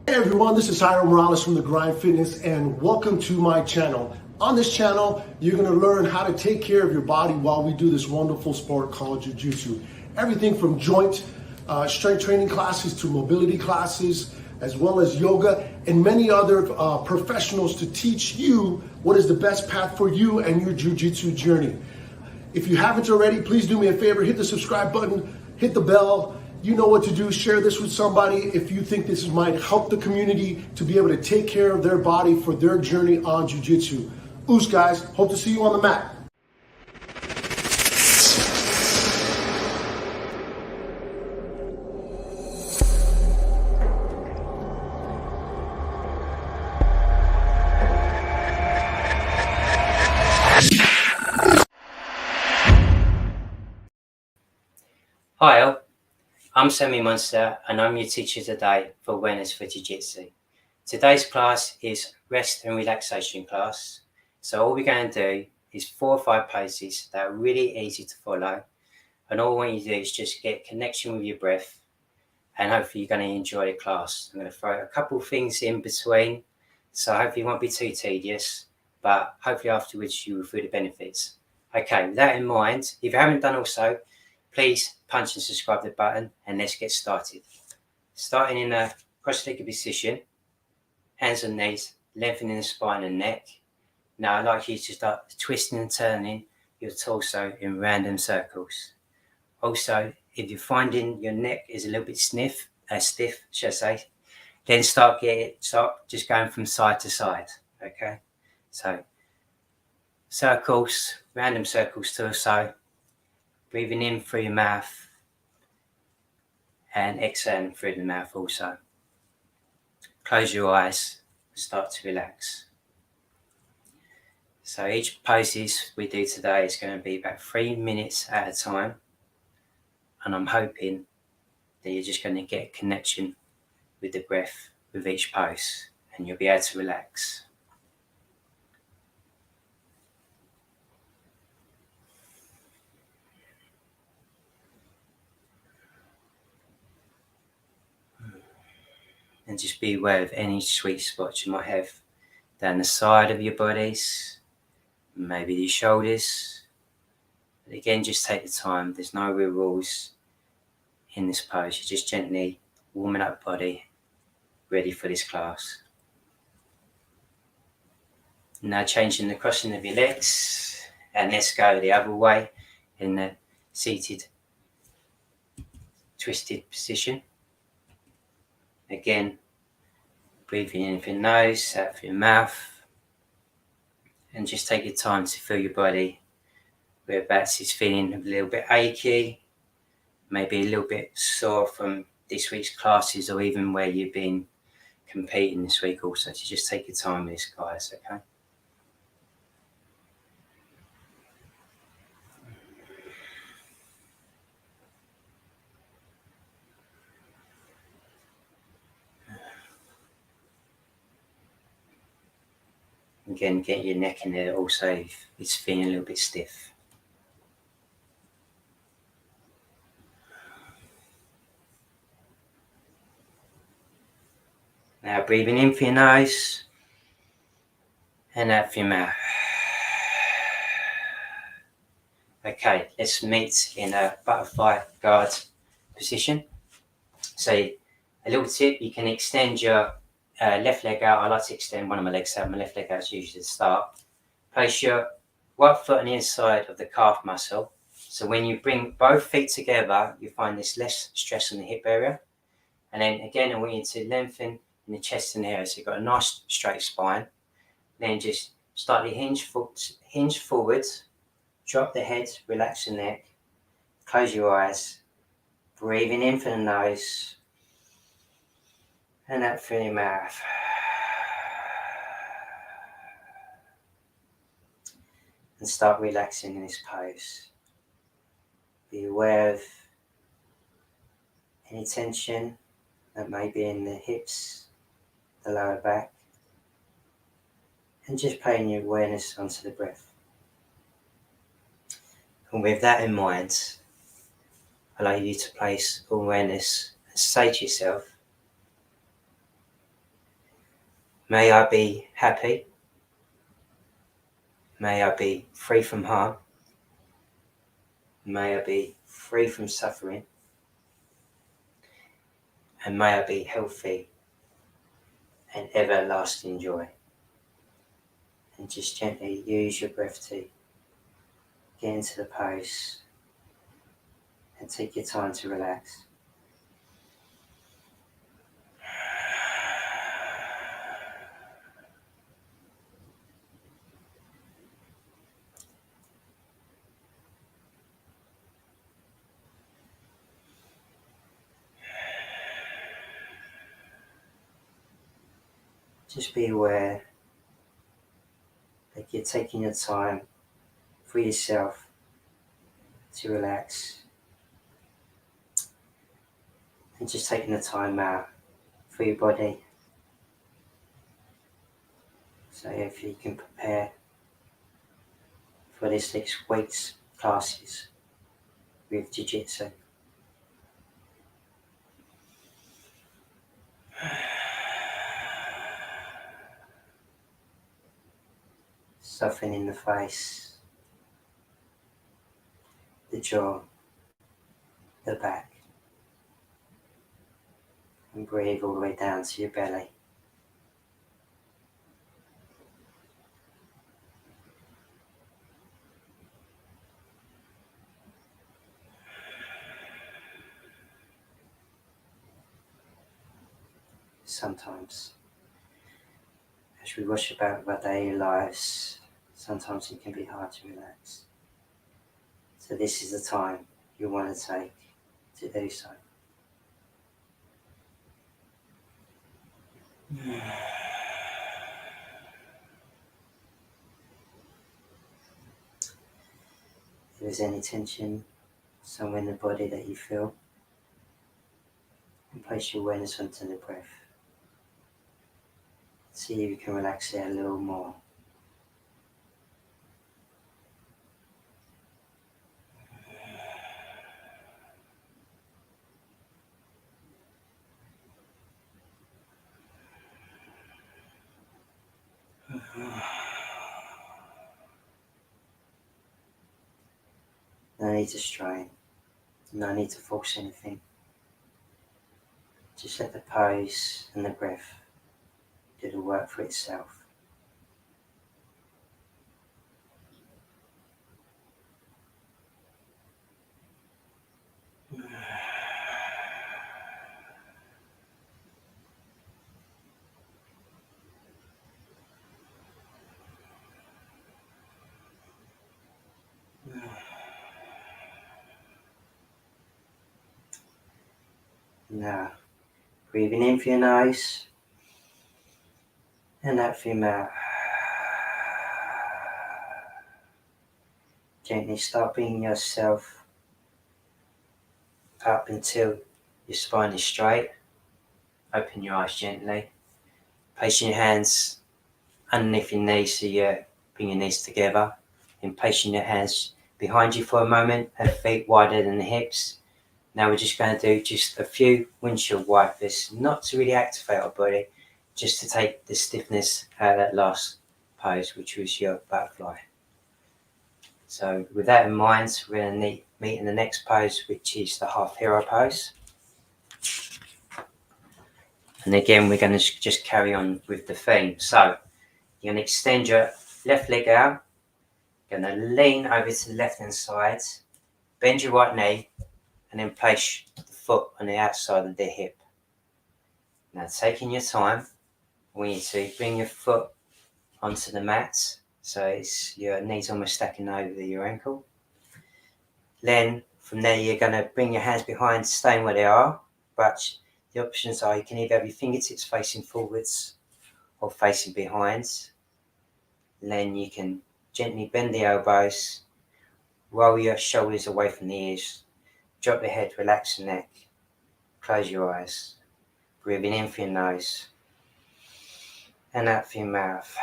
Hey everyone, this is Jairo Morales from The Grind Fitness and welcome to my channel. On this channel, you're going to learn how to take care of your body while we do this wonderful sport called Jiu-Jitsu. Everything from joint strength training classes to mobility classes, as well as yoga and many other professionals to teach you what is the best path for you and your Jiu-Jitsu journey. If you haven't already, please do me a favor, hit the subscribe button, hit the bell. You know what to do. Share this with somebody if you think this might help the community to be able to take care of their body for their journey on Jiu-Jitsu. Oos guys, hope to see you on the mat. Hi all, I'm Sammy Munster and I'm your teacher today for Awareness for Jiu-Jitsu. Today's class is rest and relaxation class. So all we're going to do is 4 or 5 poses that are really easy to follow, and all we want you to do is just get connection with your breath, and hopefully you're going to enjoy the class. I'm going to throw a couple of things in between, so hopefully it won't be too tedious, but hopefully afterwards you will feel the benefits. Okay, with that in mind, if you haven't done also, please punch and subscribe the button and let's get started. Starting in a cross-legged position, hands on knees, lengthening the spine and neck. Now I'd like you to start twisting and turning your torso in random circles. Also, if you're finding your neck is a little bit stiff, should I say, then start just going from side to side. Okay, so circles, random circles torso. Breathing in through your mouth and exhaling through the mouth also. Close your eyes and start to relax. So each poses we do today is going to be about 3 minutes at a time, and I'm hoping that you're just going to get a connection with the breath with each pose and you'll be able to relax. And just be aware of any sweet spots you might have down the side of your bodies, maybe the shoulders. But again, just take the time. There's no real rules in this pose. You're just gently warming up the body, ready for this class. Now changing the crossing of your legs, and let's go the other way in the seated, twisted position. Again, breathing in through your nose, out through your mouth, and just take your time to feel your body. Whereabouts it's feeling a little bit achy, maybe a little bit sore from this week's classes, or even where you've been competing this week also. So just take your time with this, guys, okay? Again, get your neck in there also if it's feeling a little bit stiff. Now breathing in through your nose and out through your mouth. Okay, let's meet in a butterfly guard position. So a little tip, you can extend your left leg out. I like to extend one of my legs out. My left leg out is usually the start. Place your right foot on the inside of the calf muscle. So when you bring both feet together, you find there's less stress on the hip area. And then again, I want you to lengthen in the chest and area. So you've got a nice straight spine. Then just slightly hinge forwards. Drop the head, relax the neck. Close your eyes. Breathing in through the nose. And out through your mouth. And start relaxing in this pose. Be aware of any tension that may be in the hips, the lower back, and just paying your awareness onto the breath. And with that in mind, allow you to place awareness and say to yourself, May I be happy. May I be free from harm. May I be free from suffering. And may I be healthy and everlasting joy. And just gently use your breath to get into the pose and take your time to relax. Just be aware that you're taking your time for yourself to relax, and just taking the time out for your body. So if you can prepare for this next week's classes with Jiu-Jitsu. Softening the face, the jaw, the back, and breathe all the way down to your belly. Sometimes, as we rush about with our daily lives, sometimes it can be hard to relax. So this is the time you want to take to do so. If there's any tension somewhere in the body that you feel, and place your awareness onto the breath. See if you can relax it a little more. No need to strain, no need to force anything. Just let the pose and the breath do the work for itself. Now, breathing in through your nose and out through your mouth. Gently start bringing yourself up until your spine is straight. Open your eyes gently. Placing your hands underneath your knees so you bring your knees together. And placing your hands behind you for a moment and feet wider than the hips. Now we're just going to do just a few windshield wipers, not to really activate our body, just to take the stiffness out of that last pose, which was your butterfly. So with that in mind, we're going to meet in the next pose, which is the half hero pose. And again, we're going to just carry on with the theme. So you're going to extend your left leg out, you're going to lean over to the left hand side, bend your right knee, and then place the foot on the outside of the hip. Now taking your time, I want you to bring your foot onto the mat, so it's your knees almost stacking over your ankle. Then from there you're going to bring your hands behind, staying where they are, but the options are you can either have your fingertips facing forwards or facing behind. And then you can gently bend the elbows, roll your shoulders away from the ears, drop the head, relax the neck, close your eyes, breathing in through your nose and out through your mouth.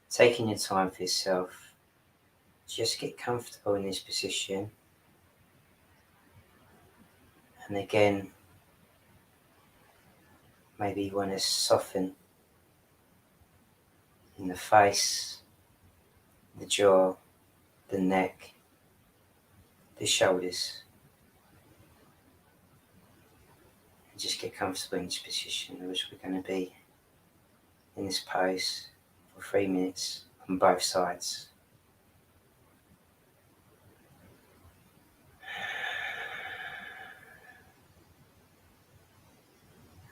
Taking your time for yourself, just get comfortable in this position. And again, Maybe you want to soften in the face, the jaw, the neck, the shoulders. And just get comfortable in this position, as we're going to be in this pose for 3 minutes on both sides.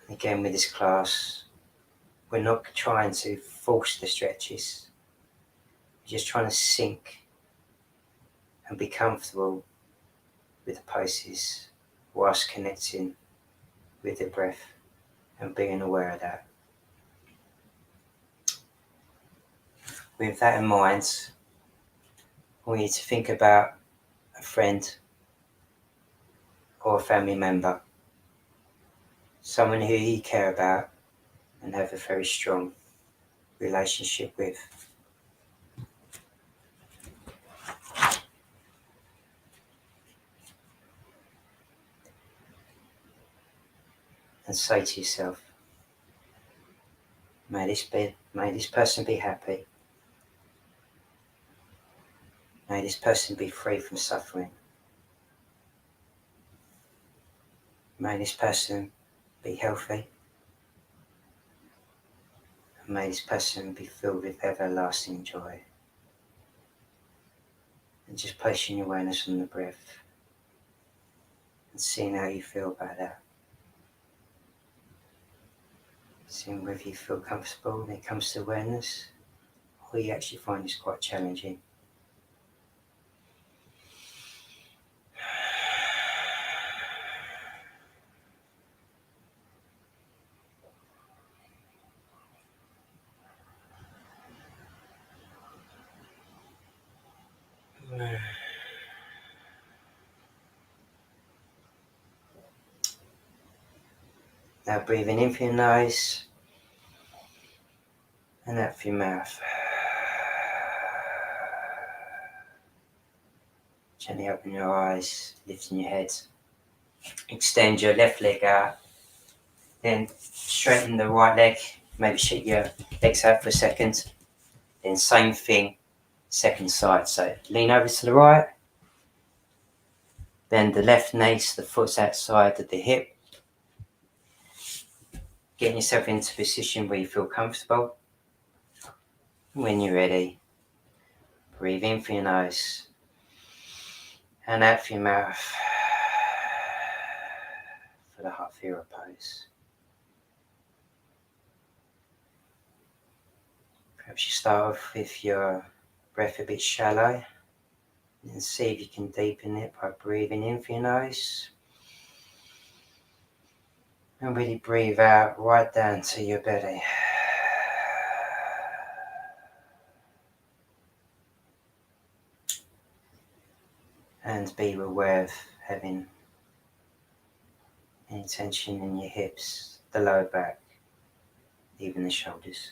Again, with this class, we're not trying to force the stretches. We're just trying to sink and be comfortable with the poses whilst connecting with the breath and being aware of that. With that in mind, I want you to think about a friend or a family member, someone who you care about and have a very strong relationship with. And say to yourself, may this person be happy. May this person be free from suffering. May this person be healthy. And may this person be filled with everlasting joy. And just placing your awareness on the breath and seeing how you feel about that. Seeing whether you feel comfortable when it comes to awareness, or you actually find this quite challenging. Now breathing in through your nose and out through your mouth. Gently open your eyes, lifting your head. Extend your left leg out, then straighten the right leg, maybe shake your legs out for a second. Then same thing, second side. So lean over to the right, then the left knee, the foot's outside of the hip. Getting yourself into a position where you feel comfortable. When you're ready, breathe in through your nose and out through your mouth for the Hatha pose. Perhaps you start off with your breath a bit shallow and see if you can deepen it by breathing in through your nose and really breathe out right down to your belly. And be aware of having any tension in your hips, the lower back, even the shoulders.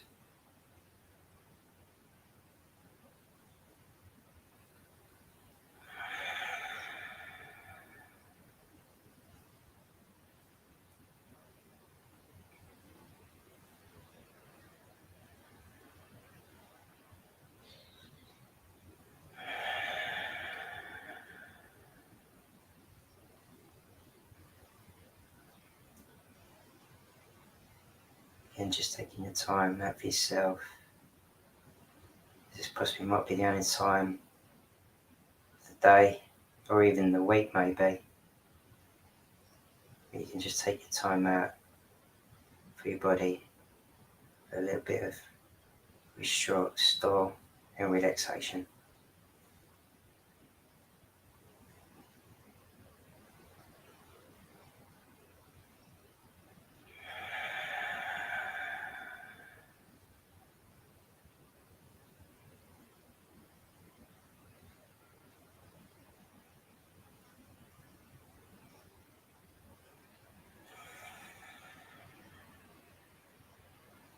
And just taking your time out for yourself. This possibly might be the only time of the day or even the week maybe. You can just take your time out for your body for a little bit of restore and relaxation.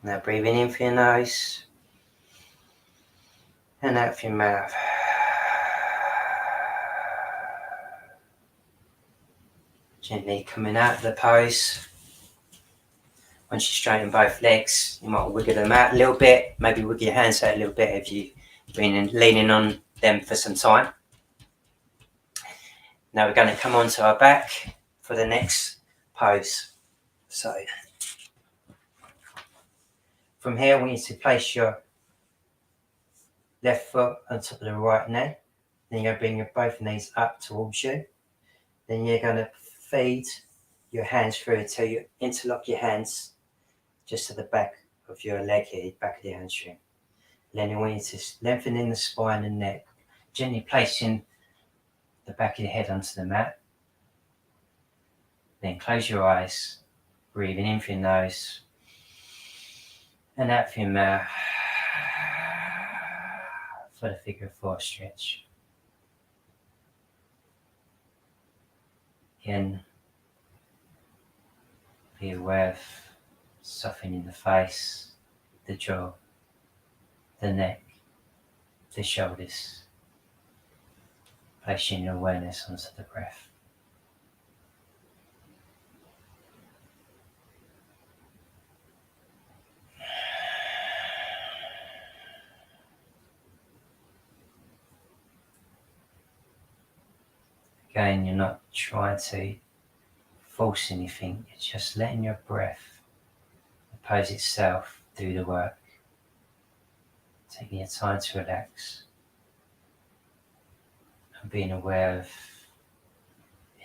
Now breathing in through your nose and out through your mouth. Gently coming out of the pose. Once you straighten both legs, you might wiggle them out a little bit, maybe wiggle your hands out a little bit if you've been leaning on them for some time. Now we're going to come onto our back for the next pose. So from here, I want you to place your left foot on top of the right knee. Then you're going to bring your both knees up towards you. Then you're going to feed your hands through until you interlock your hands just to the back of your leg here, back of the hamstring. Then I want you to lengthen in the spine and neck, gently placing the back of your head onto the mat. Then close your eyes, breathing in through your nose and out through your mouth for the figure 4 stretch. Again, be aware of softening the face, the jaw, the neck, the shoulders, placing your awareness onto the breath. Again, you're not trying to force anything, you're just letting your breath, the pose itself, do the work. Taking your time to relax and being aware of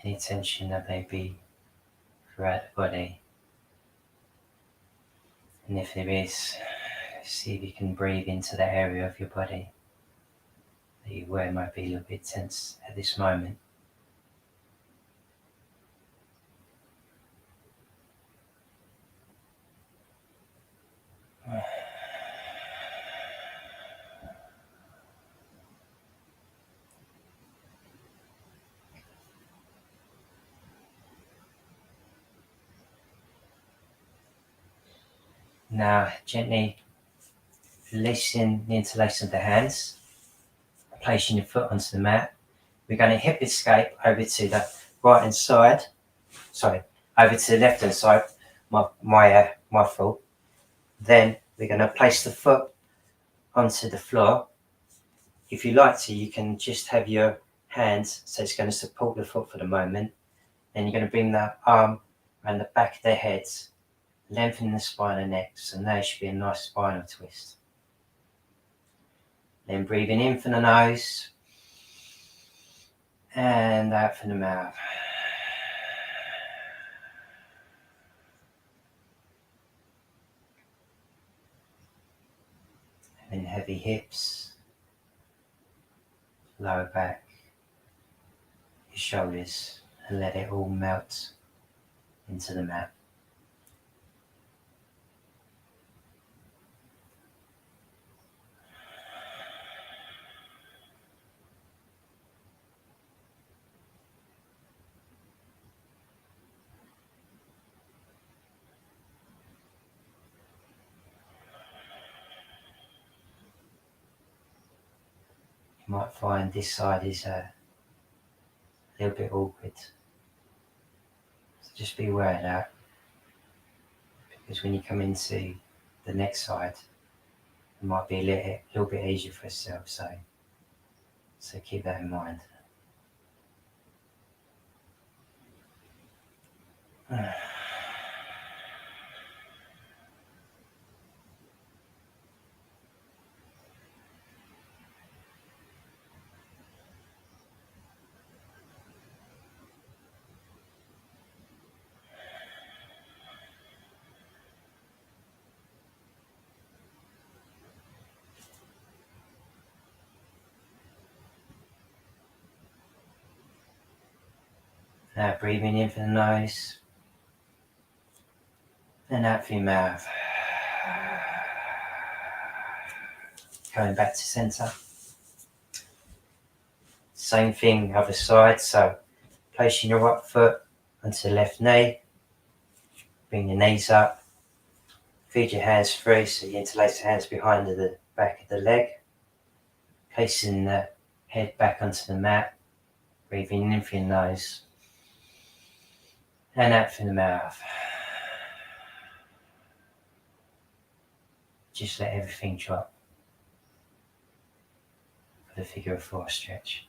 any tension that may be throughout the body. And if there is, see if you can breathe into the area of your body that you aware might be a little bit tense at this moment. Now, gently releasing the interlacing of the hands, placing your foot onto the mat. We're going to hip escape over to the right hand side, over to the left hand side, my fault. Then we're going to place the foot onto the floor. If you like to, you can just have your hands, so it's going to support the foot for the moment. Then you're going to bring the arm around the back of their heads, lengthening the spine and neck, so now it should be a nice spinal twist. Then breathing in from the nose and out from the mouth. And then heavy hips, lower back, your shoulders, and let it all melt into the mat. You might find this side is a little bit awkward, so just be aware of that, because when you come into the next side it might be a little bit easier for yourself, so keep that in mind. Now breathing in from the nose and out through your mouth. Going back to centre. Same thing other side, so placing your right foot onto the left knee, bring your knees up, feed your hands through, so you interlace the hands behind the back of the leg, placing the head back onto the mat, breathing in through your nose and out through the mouth. Just let everything drop for the figure of 4 stretch.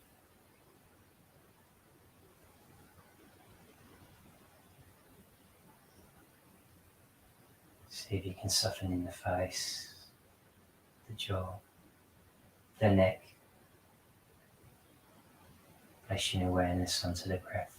See if you can soften in the face, the jaw, the neck. Placing awareness onto the breath.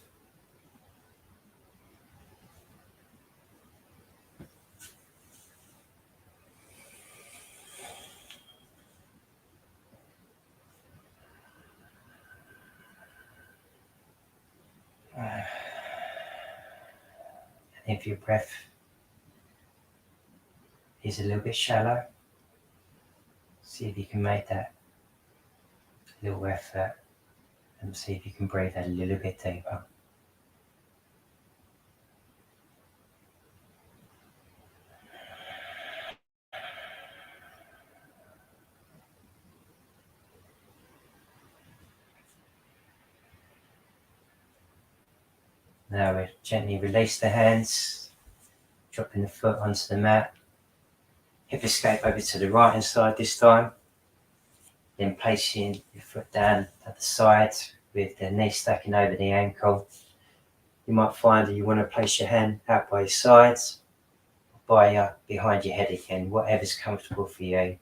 And if your breath is a little bit shallow, see if you can make that little effort and see if you can breathe a little bit deeper. Now we gently release the hands, dropping the foot onto the mat. Hip escape over to the right hand side this time. Then placing your foot down at the side with the knee stacking over the ankle. You might find that you want to place your hand out by your sides, or behind your head again, whatever's comfortable for you.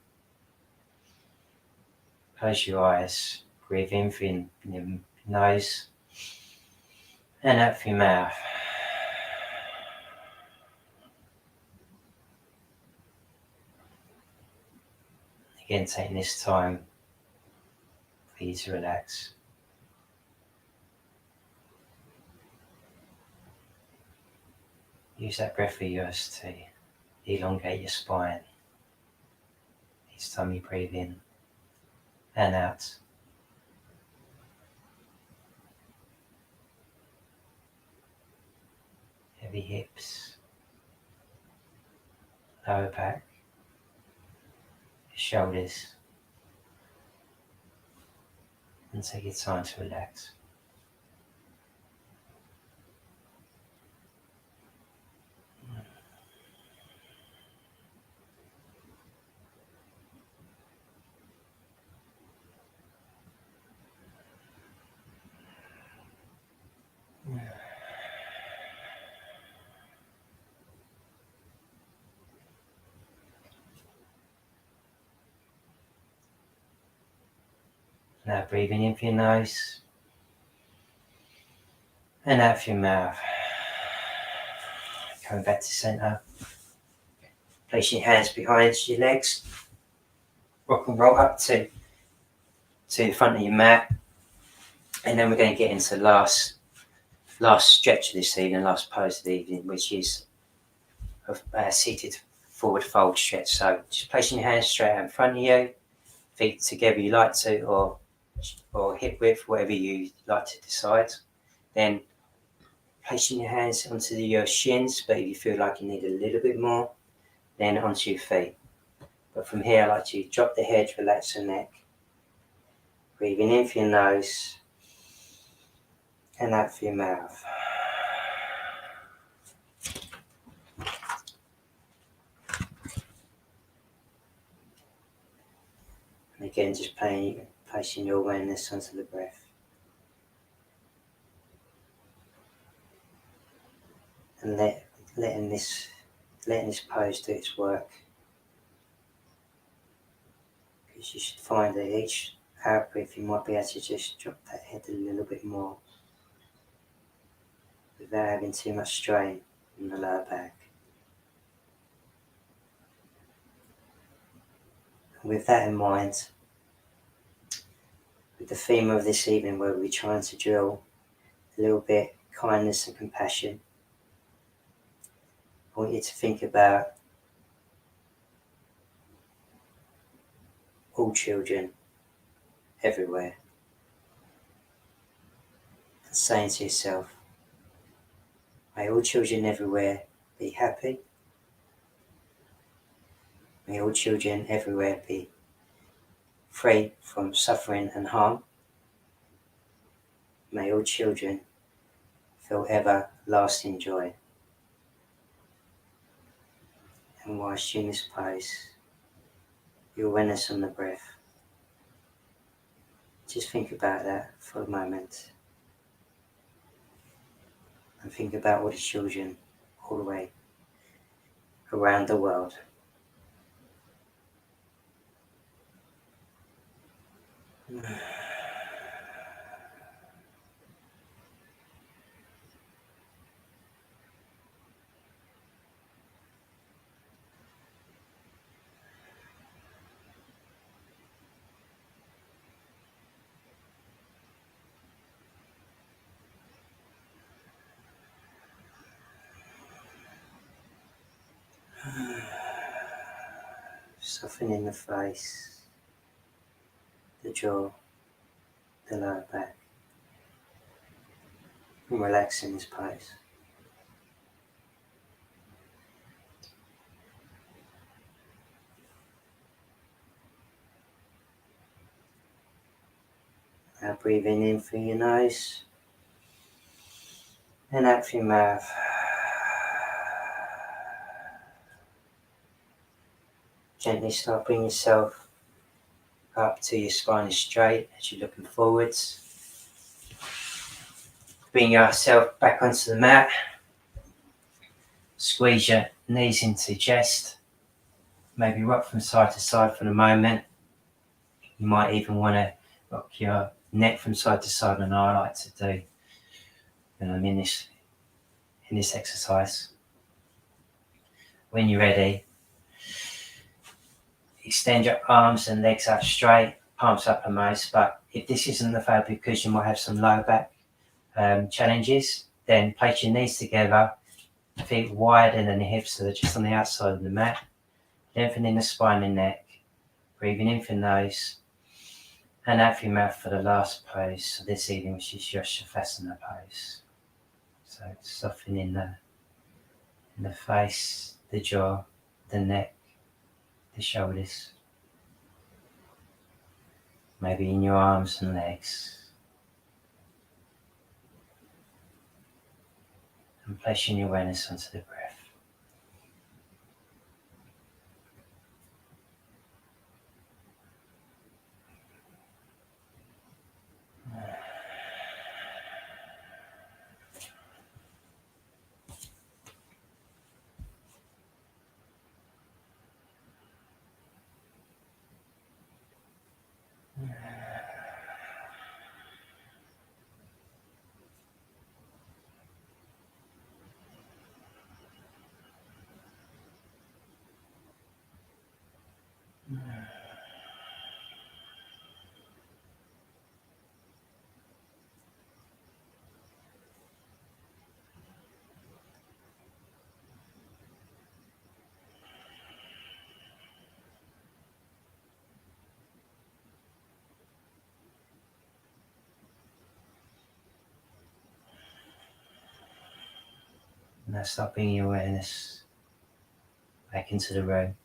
Close your eyes, breathe in through your nose and out through your mouth. Again, taking this time for you to relax. Use that breath of yours to elongate your spine each time you breathe in and out. Heavy hips, lower back, shoulders, and take your time to relax. Now breathing in through your nose and out through your mouth. Coming back to centre. Placing your hands behind your legs. Rock and roll up to the front of your mat. And then we're going to get into the last stretch of this evening, last pose of the evening, which is a seated forward fold stretch. So just placing your hands straight out in front of you, feet together you like to, or hip width, whatever you like to decide. Then placing your hands onto your shins, but if you feel like you need a little bit more, then onto your feet. But from here, I like to drop the head, relax the neck. Breathing in through your nose and out through your mouth. And again, just placing your awareness onto the breath. And letting this pose do its work. Because you should find that each out breath you might be able to just drop that head a little bit more without having too much strain in the lower back. And with that in mind, with the theme of this evening where we're trying to drill a little bit kindness and compassion, I want you to think about all children everywhere and saying to yourself, may all children everywhere be happy. May all children everywhere be free from suffering and harm. May all children feel everlasting joy. And whilst you're in this pose, your awareness on the breath. Just think about that for a moment. And think about all the children all the way around the world. Softening the face, the jaw, the lower back, and relaxing this place. Now breathing in through your nose and out through your mouth. Gently start bringing yourself up to your spine is straight as you're looking forwards. Bring yourself back onto the mat. Squeeze your knees into your chest. Maybe rock from side to side for the moment. You might even want to rock your neck from side to side, and I like to do when I'm in this exercise. When you're ready, extend your arms and legs out straight, palms uppermost. But if this isn't available because you might have some lower back challenges, then place your knees together, feet wider than the hips, so they're just on the outside of the mat. Lengthening the spine and neck, breathing in through the nose and out through your mouth for the last pose of this evening, which is your Shavasana pose. So softening the face, the jaw, the neck, the shoulders, maybe in your arms and legs, and placing your awareness onto the breath. Now start bringing your awareness back into the room.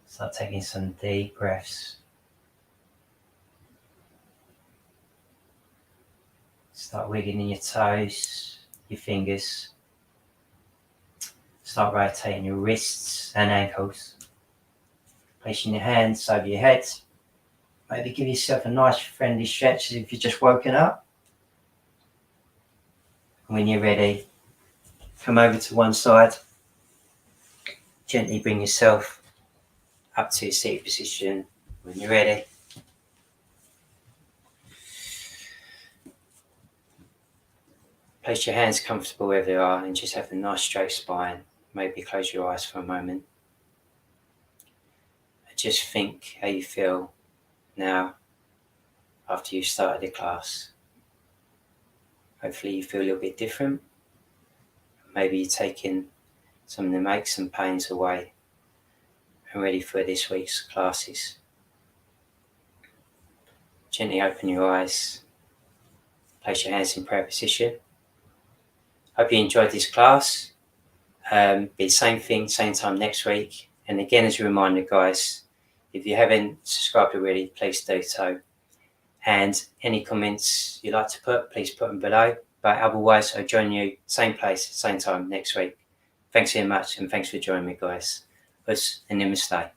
Start taking some deep breaths. Start wiggling your toes, your fingers. Start rotating your wrists and ankles. Placing your hands over your head. Maybe give yourself a nice friendly stretch as if you've just woken up. When you're ready, come over to one side. Gently bring yourself up to your seated position when you're ready. Place your hands comfortable wherever they are and just have a nice straight spine. Maybe close your eyes for a moment. And just think how you feel now after you've started the class. Hopefully you feel a little bit different. Maybe you're taking some of the aches and pains away and ready for this week's classes. Gently open your eyes. Place your hands in prayer position. Hope you enjoyed this class. Be the same thing, same time next week. And again, as a reminder, guys, if you haven't subscribed already, please do so. And any comments you'd like to put, please put them below. But otherwise, I'll join you same place, same time next week. Thanks very much, and thanks for joining me, guys. Us and namaste.